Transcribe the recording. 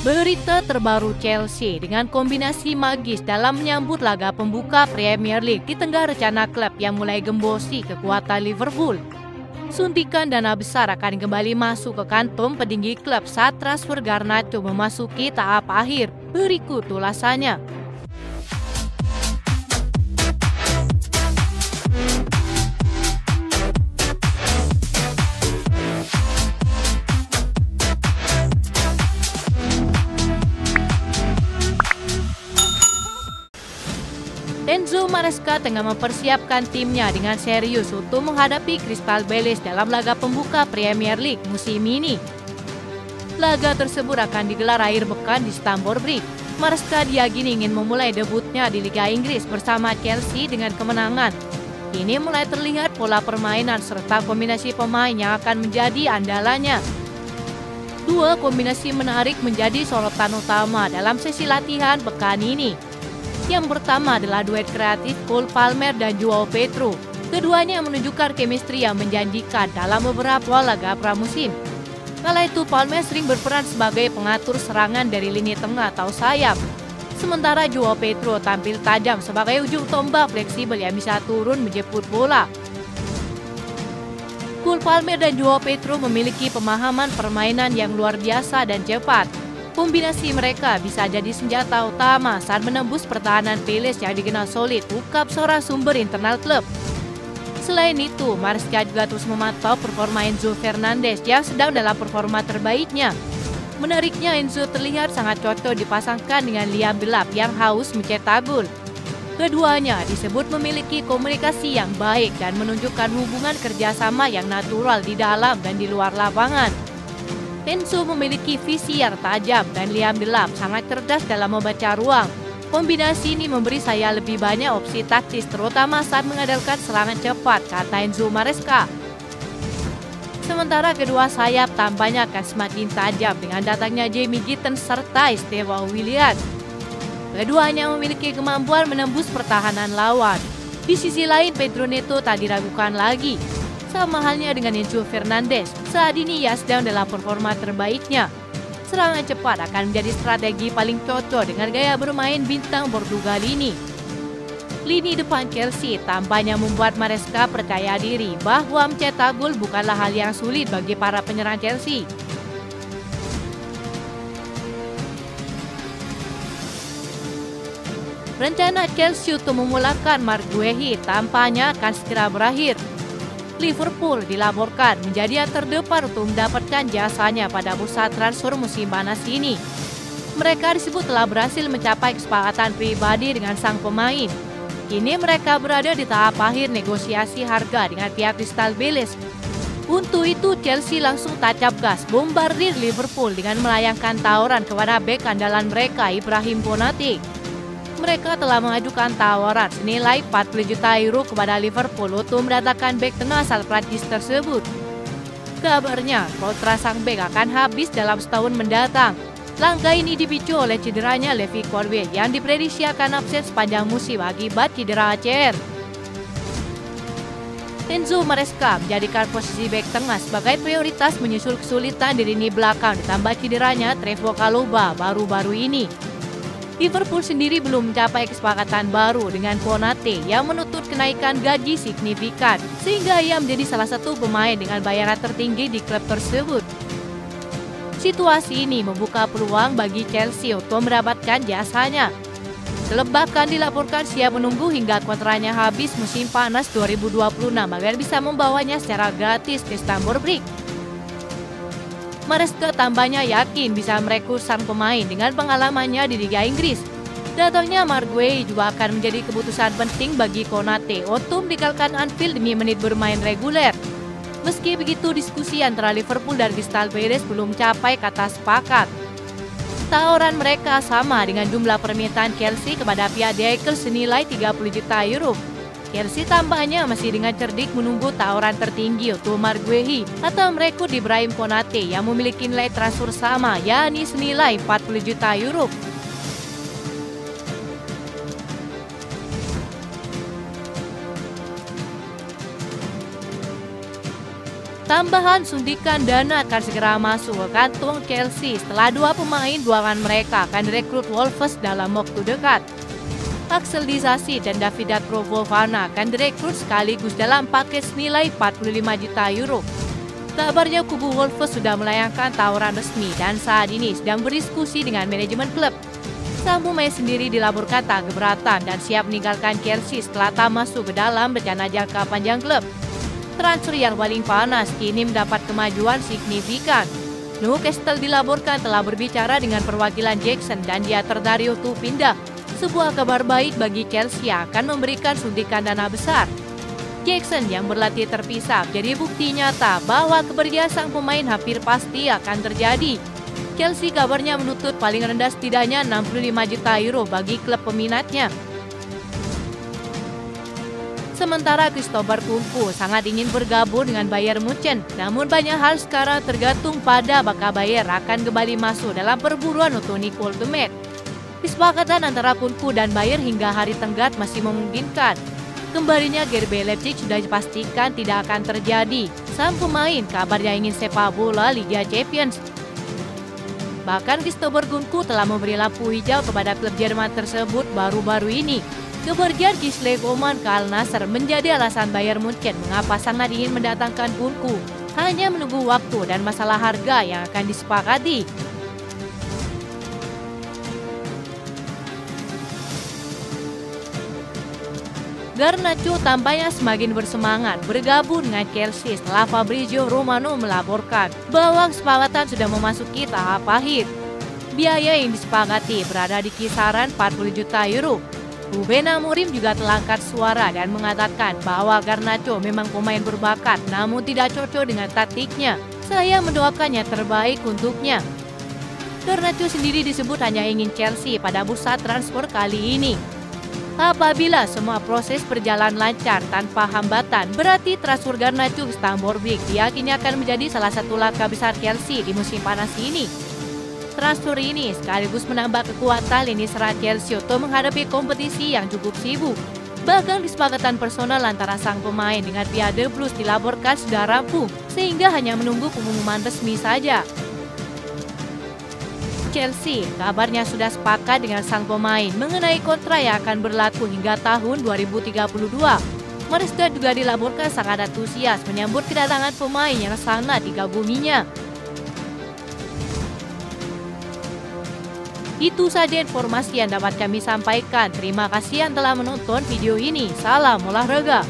Berita terbaru Chelsea dengan kombinasi magis dalam menyambut laga pembuka Premier League di tengah rencana klub yang mulai gembosi kekuatan Liverpool. Suntikan dana besar akan kembali masuk ke kantong petinggi klub saat transfer Garnacho memasuki tahap akhir. Berikut ulasannya. Enzo Maresca tengah mempersiapkan timnya dengan serius untuk menghadapi Crystal Palace dalam laga pembuka Premier League musim ini. Laga tersebut akan digelar akhir pekan di Stamford Bridge. Maresca diyakini ingin memulai debutnya di Liga Inggris bersama Chelsea dengan kemenangan. Kini mulai terlihat pola permainan serta kombinasi pemain yang akan menjadi andalannya. Dua kombinasi menarik menjadi sorotan utama dalam sesi latihan pekan ini. Yang pertama adalah duet kreatif Cole Palmer dan Joao Pedro. Keduanya menunjukkan chemistry yang menjanjikan dalam beberapa laga pramusim. Kala itu Palmer sering berperan sebagai pengatur serangan dari lini tengah atau sayap. Sementara Joao Pedro tampil tajam sebagai ujung tombak fleksibel yang bisa turun menjemput bola. Cole Palmer dan Joao Pedro memiliki pemahaman permainan yang luar biasa dan cepat. Kombinasi mereka bisa jadi senjata utama saat menembus pertahanan Palace yang dikenal solid, ungkap seorang sumber internal klub. Selain itu, Maresca juga terus memantau performa Enzo Fernandez yang sedang dalam performa terbaiknya. Menariknya, Enzo terlihat sangat cocok dipasangkan dengan Liam Delap yang haus mencetak gol. Keduanya disebut memiliki komunikasi yang baik dan menunjukkan hubungan kerjasama yang natural di dalam dan di luar lapangan. Enzo memiliki visi yang tajam dan Liam Delap sangat cerdas dalam membaca ruang. Kombinasi ini memberi saya lebih banyak opsi taktis terutama saat mengandalkan serangan cepat, kata Enzo Maresca. Sementara kedua sayap tampaknya akan semakin tajam dengan datangnya Jamie Gittens serta Estevao Willian. Keduanya memiliki kemampuan menembus pertahanan lawan. Di sisi lain, Pedro Neto tak diragukan lagi. Sama halnya dengan Enzo Fernandez, saat ini ia sedang dalam performa terbaiknya. Serangan cepat akan menjadi strategi paling cocok dengan gaya bermain bintang Portugal ini. Lini depan Chelsea tampaknya membuat Maresca percaya diri bahwa mencetak gol bukanlah hal yang sulit bagi para penyerang Chelsea. Rencana Chelsea untuk memulakan Marc Guehi tampaknya akan segera berakhir. Liverpool dilaporkan menjadi yang terdepan untuk mendapatkan jasanya pada bursa transfer musim panas ini. Mereka disebut telah berhasil mencapai kesepakatan pribadi dengan sang pemain. Kini mereka berada di tahap akhir negosiasi harga dengan pihak Crystal Palace. Untuk itu Chelsea langsung tancap gas bombardir Liverpool dengan melayangkan tawaran kepada bek andalan mereka Ibrahim Konate. Mereka telah mengajukan tawaran senilai 40 juta euro kepada Liverpool untuk mendatangkan bek tengah asal Prancis tersebut. Kabarnya, kontrak sang bek akan habis dalam setahun mendatang. Langkah ini dipicu oleh cederanya Levi Colwill yang diprediksi akan absen sepanjang musim akibat cedera ACL. Enzo Maresca menjadikan posisi bek tengah sebagai prioritas menyusul kesulitan di lini belakang ditambah cederanya Trevoh Chalobah baru-baru ini. Liverpool sendiri belum mencapai kesepakatan baru dengan Konate yang menuntut kenaikan gaji signifikan, sehingga ia menjadi salah satu pemain dengan bayaran tertinggi di klub tersebut. Situasi ini membuka peluang bagi Chelsea untuk mendapatkan jasanya. Klub bahkan dilaporkan siap menunggu hingga kontraknya habis musim panas 2026 agar bisa membawanya secara gratis ke Stamford Bridge. Maresca tampaknya yakin bisa merekrut sang pemain dengan pengalamannya di Liga Inggris. Datangnya Marc Guehi juga akan menjadi keputusan penting bagi Konate untuk meninggalkan Anfield demi menit bermain reguler. Meski begitu, diskusi antara Liverpool dan Crystal Palace belum mencapai kata sepakat. Tawaran mereka sama dengan jumlah permintaan Chelsea kepada pihak The Eagles senilai 30 juta euro. Chelsea tampaknya masih dengan cerdik menunggu tawaran tertinggi untuk Marc Guehi atau merekrut Ibrahim Konate yang memiliki nilai transfer sama, yakni senilai 40 juta euro. Tambahan suntikan dana akan segera masuk ke kantong Chelsea setelah dua pemain buangan mereka akan direkrut Wolves dalam waktu dekat. Axel Disasi dan Davida Fofana akan direkrut sekaligus dalam paket senilai 45 juta euro. Kabarnya kubu Wolves sudah melayangkan tawaran resmi dan saat ini sedang berdiskusi dengan manajemen klub. Sang pemain sendiri dilaporkan tak keberatan dan siap meninggalkan Chelsea setelah tak masuk ke dalam rencana jangka panjang klub. Transfer yang paling panas kini mendapat kemajuan signifikan. Newcastle dilaporkan telah berbicara dengan perwakilan Jackson dan dia tertarik untuk pindah. Sebuah kabar baik bagi Chelsea akan memberikan suntikan dana besar. Jackson yang berlatih terpisah jadi bukti nyata bahwa kepergian sang pemain hampir pasti akan terjadi. Chelsea kabarnya menuntut paling rendah setidaknya 65 juta euro bagi klub peminatnya. Sementara Christopher Nkunku sangat ingin bergabung dengan Bayern Munchen, namun banyak hal sekarang tergantung pada apakah Bayern akan kembali masuk dalam perburuan untuk Nicole Demet. Kesepakatan antara Nkunku dan Bayern hingga hari tenggat masih memungkinkan. Kembalinya RB Leipzig sudah dipastikan tidak akan terjadi. Sang pemain kabarnya ingin sepak bola Liga Champions. Bahkan Christopher Nkunku telah memberi lampu hijau kepada klub Jerman tersebut baru-baru ini. Kepergian Kingsley Coman ke Al Nassr menjadi alasan Bayern Munchen mengapa sangat ingin mendatangkan Nkunku. Hanya menunggu waktu dan masalah harga yang akan disepakati. Garnacho tampaknya semakin bersemangat bergabung dengan Chelsea setelah Fabrizio Romano melaporkan bahwa kesepakatan sudah memasuki tahap akhir. Biaya yang disepakati berada di kisaran 40 juta euro. Ruben Amorim juga telah angkat suara dan mengatakan bahwa Garnacho memang pemain berbakat namun tidak cocok dengan taktiknya. Saya mendoakannya terbaik untuknya. Garnacho sendiri disebut hanya ingin Chelsea pada bursa transfer kali ini. Apabila semua proses berjalan lancar tanpa hambatan, berarti transfer Garnacho ke Stamford Bridge diyakini akan menjadi salah satu langkah besar Chelsea di musim panas ini. Transfer ini sekaligus menambah kekuatan lini serang Chelsea untuk menghadapi kompetisi yang cukup sibuk. Bahkan kesepakatan personal antara sang pemain dengan pihak The Blues dilaporkan sudah rampung, sehingga hanya menunggu pengumuman resmi saja. Chelsea kabarnya sudah sepakat dengan sang pemain mengenai kontrak yang akan berlaku hingga tahun 2032. Maresca juga dilaporkan sangat antusias menyambut kedatangan pemain yang sangat dikaguminya. Itu saja informasi yang dapat kami sampaikan. Terima kasih yang telah menonton video ini. Salam olahraga.